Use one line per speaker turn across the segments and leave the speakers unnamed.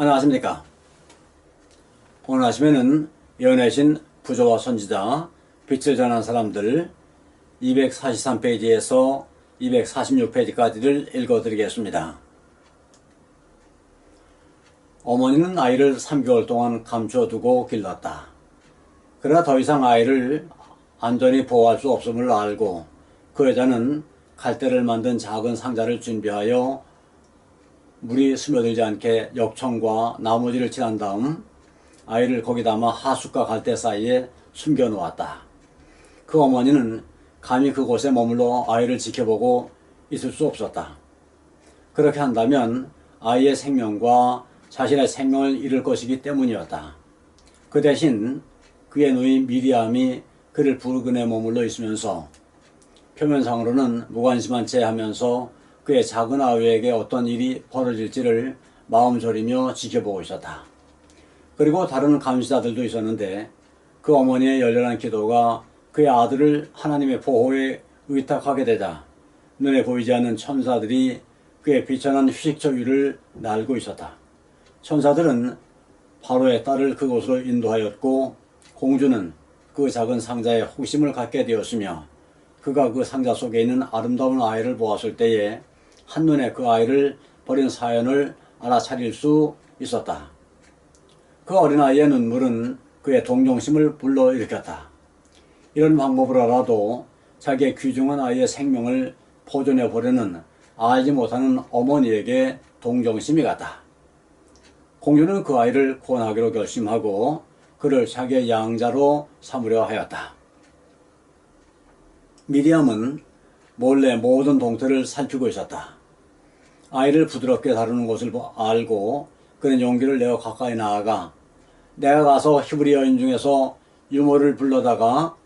안녕하십니까. 오늘 아침에는 연애신 부조와 선지자 빛을 전한 사람들 243페이지에서 246페이지까지를 읽어드리겠습니다. 어머니는 아이를 3개월 동안 감춰두고 길렀다. 그러나 더 이상 아이를 안전히 보호할 수 없음을 알고 그 여자는 갈대를 만든 작은 상자를 준비하여 물이 스며들지 않게 역청과 나무지를 칠한 다음 아이를 거기 담아 하숫과 갈대 사이에 숨겨 놓았다. 그 어머니는 감히 그곳에 머물러 아이를 지켜보고 있을 수 없었다. 그렇게 한다면 아이의 생명과 자신의 생명을 잃을 것이기 때문이었다. 그 대신 그의 누이 미리암이 그를 부르근에 머물러 있으면서 표면상으로는 무관심한 채 하면서 그의 작은 아우에게 어떤 일이 벌어질지를 마음 졸이며 지켜보고 있었다. 그리고 다른 감시자들도 있었는데 그 어머니의 열렬한 기도가 그의 아들을 하나님의 보호에 의탁하게 되자 눈에 보이지 않는 천사들이 그의 비천한 휴식처 위를 날고 있었다. 천사들은 바로의 딸을 그곳으로 인도하였고 공주는 그 작은 상자에 호기심을 갖게 되었으며 그가 그 상자 속에 있는 아름다운 아이를 보았을 때에 한눈에 그 아이를 버린 사연을 알아차릴 수 있었다. 그 어린아이의 눈물은 그의 동정심을 불러일으켰다. 이런 방법을 알아도 자기의 귀중한 아이의 생명을 보존해보려는 알지 못하는 어머니에게 동정심이 갔다. 공주는 그 아이를 구원하기로 결심하고 그를 자기의 양자로 삼으려 하였다. 미리암은 몰래 모든 동태를 살피고 있었다. 아이를 부드럽게 다루는 것을 알고 그는 용기를 내어 가까이 나아가 내가 가서 히브리 여인 중에서 유모를 불러다가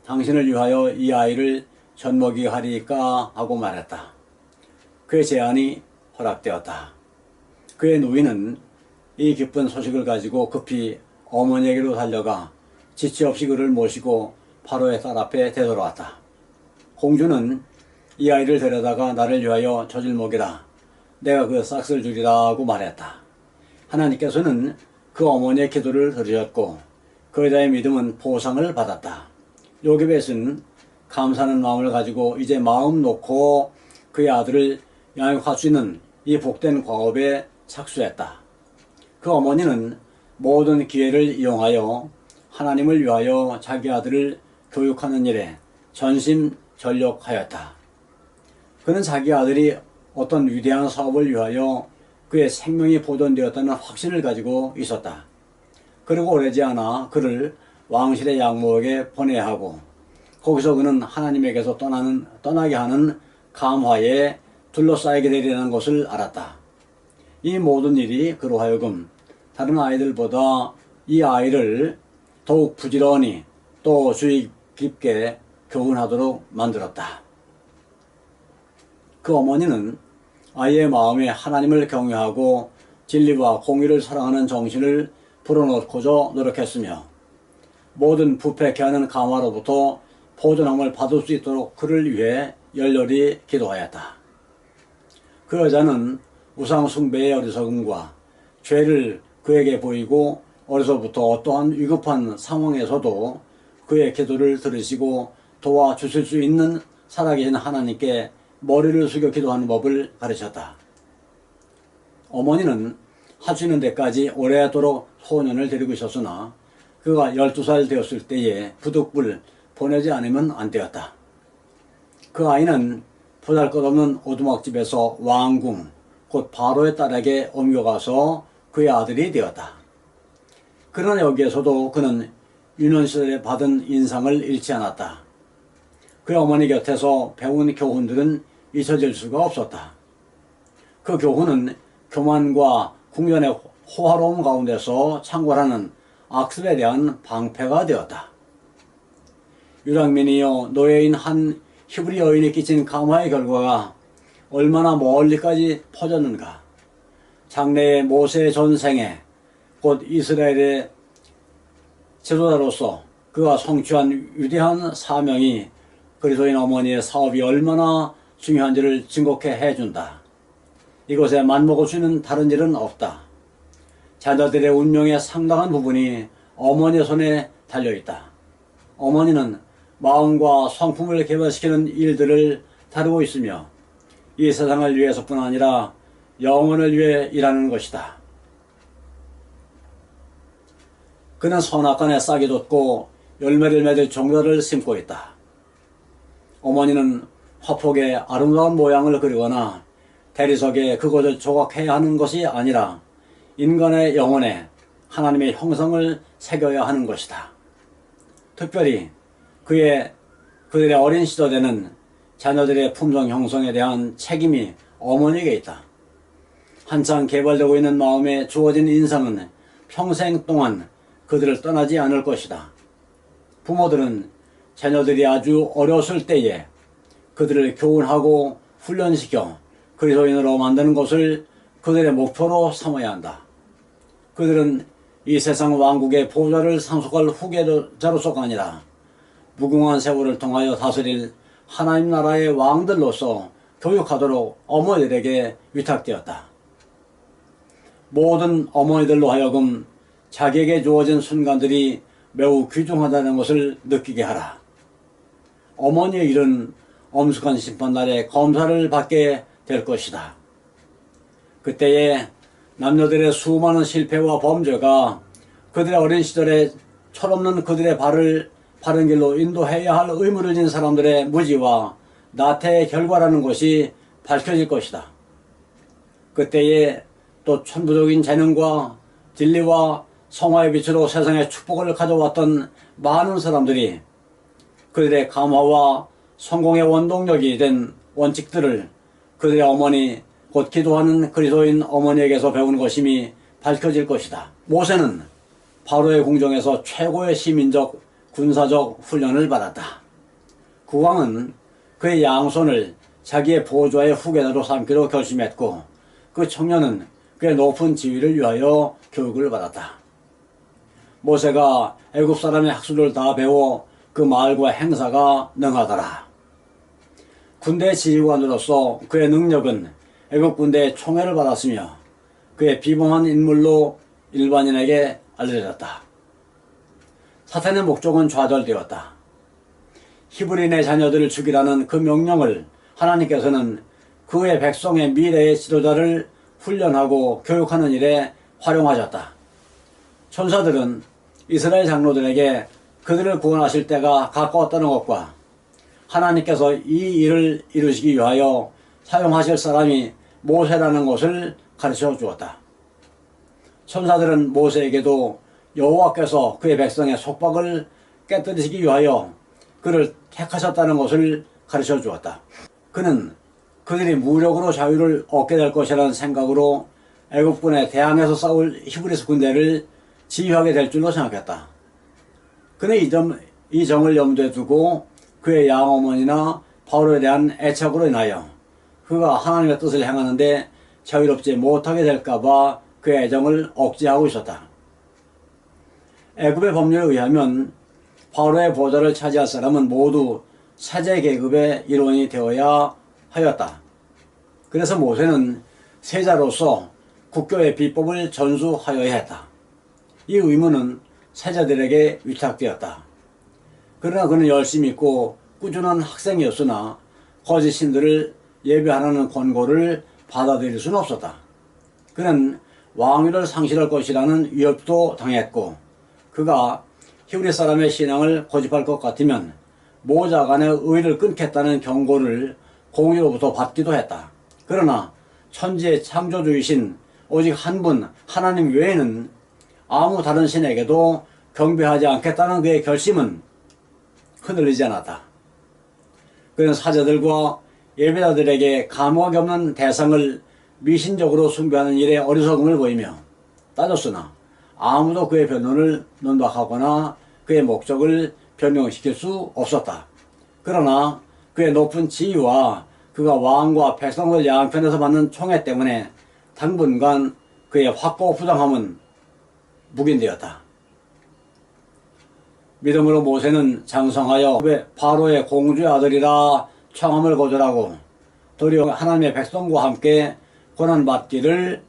당신을 위하여 이 아이를 젖먹이게 하리까 하고 말했다. 그의 제안이 허락되었다. 그의 누이는 이 기쁜 소식을 가지고 급히 어머니에게로 달려가 지체 없이 그를 모시고 바로의 딸 앞에 되돌아왔다. 공주는 이 아이를 데려다가 나를 위하여 젖을 먹이라. 내가 그 싹을 주리라 하고 말했다. 하나님께서는 그 어머니의 기도를 들으셨고 그 여자의 믿음은 보상을 받았다. 요게벳은 감사하는 마음을 가지고 이제 마음 놓고 그의 아들을 양육할 수 있는 이 복된 과업에 착수했다. 그 어머니는 모든 기회를 이용하여 하나님을 위하여 자기 아들을 교육하는 일에 전심전력하였다. 그는 자기 아들이 어떤 위대한 사업을 위하여 그의 생명이 보존되었다는 확신을 가지고 있었다. 그리고 오래지 않아 그를 왕실의 양모에게 보내야 하고 거기서 그는 하나님에게서 떠나게 하는 감화에 둘러싸이게 되리라는 것을 알았다. 이 모든 일이 그로 하여금 다른 아이들보다 이 아이를 더욱 부지런히 또 주의 깊게 교훈하도록 만들었다. 그 어머니는 아이의 마음에 하나님을 경외하고 진리와 공의를 사랑하는 정신을 불어넣고자 노력했으며 모든 부패케 하는 감화로부터 보존함을 받을 수 있도록 그를 위해 열렬히 기도하였다. 그 여자는 우상 숭배의 어리석음과 죄를 그에게 보이고 어려서부터 어떠한 위급한 상황에서도 그의 기도를 들으시고 도와주실 수 있는 살아계신 하나님께 머리를 숙여 기도하는 법을 가르쳤다. 어머니는 할 수 있는 데까지 오래도록 소년을 데리고 있었으나 그가 12살 되었을 때에 부득불 보내지 않으면 안 되었다. 그 아이는 보잘것없는 오두막집에서 왕궁, 곧 바로의 딸에게 옮겨가서 그의 아들이 되었다. 그러나 여기에서도 그는 유년시절에 받은 인상을 잃지 않았다. 그의 어머니 곁에서 배운 교훈들은 잊혀질 수가 없었다. 그 교훈은 교만과 궁전의 호화로움 가운데서 창궐하는 악습에 대한 방패가 되었다. 유랑민이여 노예인 한 히브리 여인이 끼친 감화의 결과가 얼마나 멀리까지 퍼졌는가. 장래의 모세의 전생에 곧 이스라엘의 지도자로서 그가 성취한 위대한 사명이 그리스도인 어머니의 사업이 얼마나 중요한지를 증거케 해준다. 이곳에 맘먹을 수 있는 다른 일은 없다. 자녀들의 운명의 상당한 부분이 어머니의 손에 달려있다. 어머니는 마음과 성품을 개발시키는 일들을 다루고 있으며 이 세상을 위해서뿐 아니라 영혼을 위해 일하는 것이다. 그는 선악간에 싹이 돋고 열매를 맺을 종자를 심고 있다. 어머니는 화폭에 아름다운 모양을 그리거나 대리석에 그것을 조각해야 하는 것이 아니라 인간의 영혼에 하나님의 형상을 새겨야 하는 것이다. 특별히 그들의 어린 시절에는 자녀들의 품성 형성에 대한 책임이 어머니에게 있다. 한창 개발되고 있는 마음에 주어진 인상은 평생 동안 그들을 떠나지 않을 것이다. 부모들은 자녀들이 아주 어렸을 때에 그들을 교훈하고 훈련시켜 그리스도인으로 만드는 것을 그들의 목표로 삼아야 한다. 그들은 이 세상 왕국의 보좌를 상속할 후계자로서가 아니라 무궁한 세월을 통하여 다스릴 하나님 나라의 왕들로서 교육하도록 어머니들에게 위탁되었다. 모든 어머니들로 하여금 자기에게 주어진 순간들이 매우 귀중하다는 것을 느끼게 하라. 어머니의 일은 엄숙한 심판날에 검사를 받게 될 것이다. 그때에 남녀들의 수많은 실패와 범죄가 그들의 어린 시절에 철없는 그들의 발을 바른 길로 인도해야 할 의무를 진 사람들의 무지와 나태의 결과라는 것이 밝혀질 것이다. 그때에 또 천부적인 재능과 진리와 성화의 빛으로 세상에 축복을 가져왔던 많은 사람들이 그들의 감화와 성공의 원동력이 된 원칙들을 그들의 어머니, 곧 기도하는 그리스도인 어머니에게서 배운 것임이 밝혀질 것이다. 모세는 바로의 궁정에서 최고의 시민적, 군사적 훈련을 받았다. 그 왕은 그의 양손을 자기의 보좌의 후계자로 삼기로 결심했고 그 청년은 그의 높은 지위를 위하여 교육을 받았다. 모세가 애굽 사람의 학술을 다 배워 그 말과 행사가 능하더라. 군대 지휘관으로서 그의 능력은 애굽 군대의 총애를 받았으며 그의 비범한 인물로 일반인에게 알려졌다. 사탄의 목적은 좌절되었다. 히브리인의 자녀들을 죽이라는 그 명령을 하나님께서는 그의 백성의 미래의 지도자를 훈련하고 교육하는 일에 활용하셨다. 천사들은 이스라엘 장로들에게 그들을 구원하실 때가 가까웠다는 것과 하나님께서 이 일을 이루시기 위하여 사용하실 사람이 모세라는 것을 가르쳐 주었다. 천사들은 모세에게도 여호와께서 그의 백성의 속박을 깨뜨리시기 위하여 그를 택하셨다는 것을 가르쳐 주었다. 그는 그들이 무력으로 자유를 얻게 될 것이라는 생각으로 애국군에 대항해서 싸울 히브리스 군대를 지휘하게 될 줄로 생각했다. 그는 이 점을 염두에 두고 그의 양어머니나 바울에 대한 애착으로 인하여 그가 하나님의 뜻을 행하는데 자유롭지 못하게 될까봐 그의 애정을 억제하고 있었다. 애굽의 법률에 의하면 바로의 보좌를 차지할 사람은 모두 세제 계급의 일원이 되어야 하였다. 그래서 모세는 세자로서 국교의 비법을 전수하여야 했다. 이 의무는 세자들에게 위탁되었다. 그러나 그는 열심히 있고 꾸준한 학생이었으나 거짓 신들을 예배하라는 권고를 받아들일 수는 없었다. 그는 왕위를 상실할 것이라는 위협도 당했고 그가 히브리 사람의 신앙을 고집할 것 같으면 모자 간의 의를 끊겠다는 경고를 공의로부터 받기도 했다. 그러나 천지의 창조주이신 오직 한 분 하나님 외에는 아무 다른 신에게도 경배하지 않겠다는 그의 결심은 흔들리지 않았다. 그는 사제들과 예배자들에게 감옥이 없는 대상을 미신적으로 숭배하는 일에 어리석음을 보이며 따졌으나 아무도 그의 변론을 논박하거나 그의 목적을 변경시킬 수 없었다. 그러나 그의 높은 지위와 그가 왕과 백성들 양편에서 받는 총애 때문에 당분간 그의 확고부당함은 묵인되었다. 믿음으로 모세는 장성하여 바로의 공주의 아들이라 청함을 거절하고 도리어 하나님의 백성과 함께 고난받기를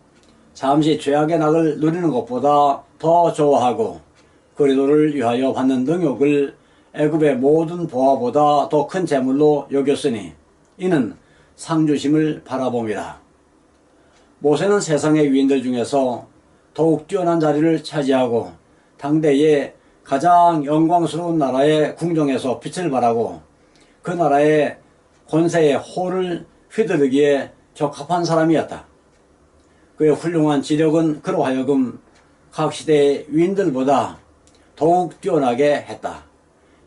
잠시 죄악의 낙을 누리는 것보다 더 좋아하고 그리스도를 위하여 받는 능욕을 애굽의 모든 보화보다 더 큰 재물로 여겼으니 이는 상주심을 바라봅니다. 모세는 세상의 위인들 중에서 더욱 뛰어난 자리를 차지하고 당대의 가장 영광스러운 나라의 궁정에서 빛을 발하고 그 나라의 권세의 호를 휘두르기에 적합한 사람이었다. 그의 훌륭한 지력은 그로 하여금 각 시대의 위인들보다 더욱 뛰어나게 했다.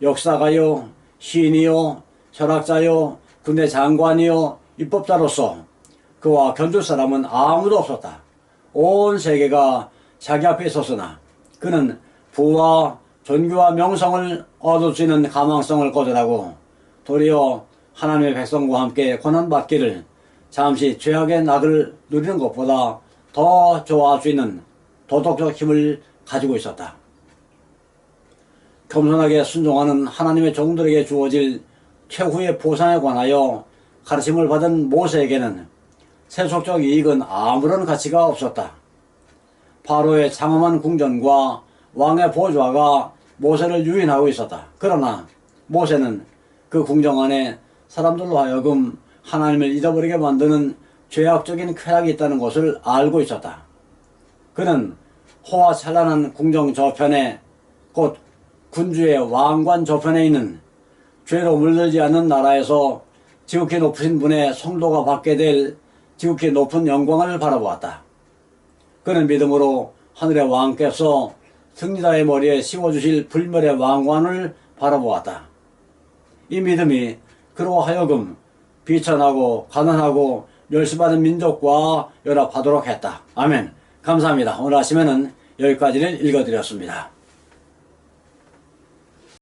역사가요, 시인이요, 철학자요, 군대 장관이요, 입법자로서 그와 견줄 사람은 아무도 없었다. 온 세계가 자기 앞에 있었으나 그는 부와 존귀와 명성을 얻을 수 있는 가망성을 거절하고 도리어 하나님의 백성과 함께 고난받기를 잠시 죄악의 낙을 누리는 것보다 더 좋아할 수 있는 도덕적 힘을 가지고 있었다. 겸손하게 순종하는 하나님의 종들에게 주어질 최후의 보상에 관하여 가르침을 받은 모세에게는 세속적 이익은 아무런 가치가 없었다. 바로의 장엄한 궁전과 왕의 보좌가 모세를 유인하고 있었다. 그러나 모세는 그 궁정 안에 사람들로 하여금 하나님을 잊어버리게 만드는 죄악적인 쾌락이 있다는 것을 알고 있었다. 그는 호화 찬란한 궁정 저편에 곧 군주의 왕관 저편에 있는 죄로 물들지 않는 나라에서 지극히 높으신 분의 성도가 받게 될 지극히 높은 영광을 바라보았다. 그는 믿음으로 하늘의 왕께서 승리자의 머리에 씌워주실 불멸의 왕관을 바라보았다. 이 믿음이 그로 하여금 비천하고 가난하고 멸시받은 민족과 연합하도록 했다. 아멘. 감사합니다. 오늘 아침에는 여기까지를 읽어드렸습니다.